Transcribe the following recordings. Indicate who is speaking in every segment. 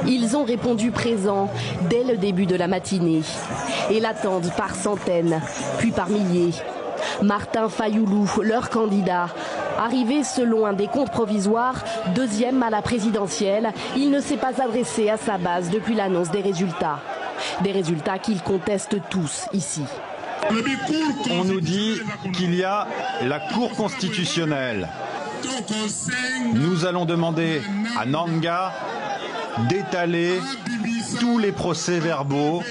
Speaker 1: Ils ont répondu présents dès le début de la matinée et l'attendent par centaines, puis par milliers. Martin Fayulu, leur candidat, arrivé selon un décompte provisoire, deuxième à la présidentielle, il ne s'est pas adressé à sa base depuis l'annonce des résultats. Des résultats qu'ils contestent tous ici.
Speaker 2: On nous dit qu'il y a la Cour constitutionnelle. Nous allons demander à Nanga d'étaler tous les procès-verbaux,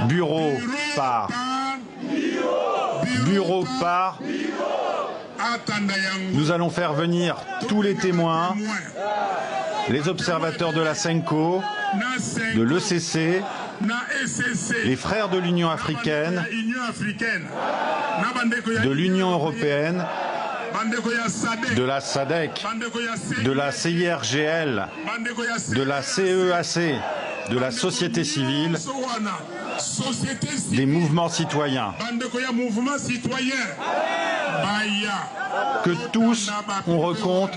Speaker 2: bureau par bureau par. Nous allons faire venir tous les témoins, les observateurs de la Senko, de l'ECC, les frères de l'Union africaine, de l'Union européenne, de la SADC, de la CIRGL, de la CEAC, de la société civile, des mouvements citoyens. Que tous on recompte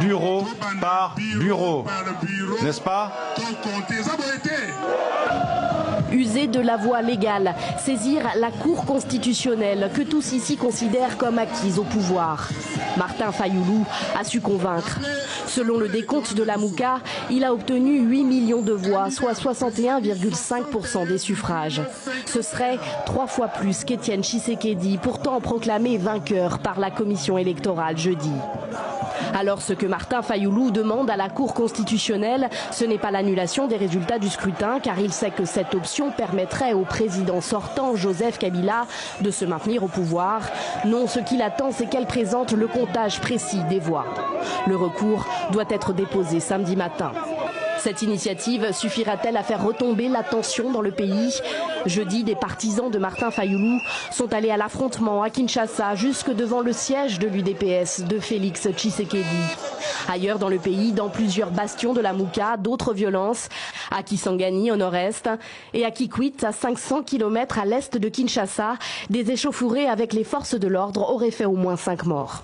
Speaker 2: bureau par bureau, n'est-ce pas?
Speaker 1: User de la voie légale, saisir la Cour constitutionnelle que tous ici considèrent comme acquise au pouvoir. Martin Fayulu a su convaincre. Selon le décompte de la Mouka, il a obtenu 8 millions de voix, soit 61,5% des suffrages. Ce serait 3 fois plus qu'Étienne Tshisekedi, pourtant proclamé vainqueur par la commission électorale jeudi. Alors ce que Martin Fayulu demande à la Cour constitutionnelle, ce n'est pas l'annulation des résultats du scrutin, car il sait que cette option permettrait au président sortant, Joseph Kabila, de se maintenir au pouvoir. Non, ce qu'il attend, c'est qu'elle présente le comptage précis des voix. Le recours doit être déposé samedi matin. Cette initiative suffira-t-elle à faire retomber la tension dans le pays? Jeudi, des partisans de Martin Fayulu sont allés à l'affrontement à Kinshasa, jusque devant le siège de l'UDPS de Félix Tshisekedi. Ailleurs dans le pays, dans plusieurs bastions de la Mouka, d'autres violences, à Kisangani au nord-est et à Kikwit à 500 km à l'est de Kinshasa, des échauffourées avec les forces de l'ordre auraient fait au moins 5 morts.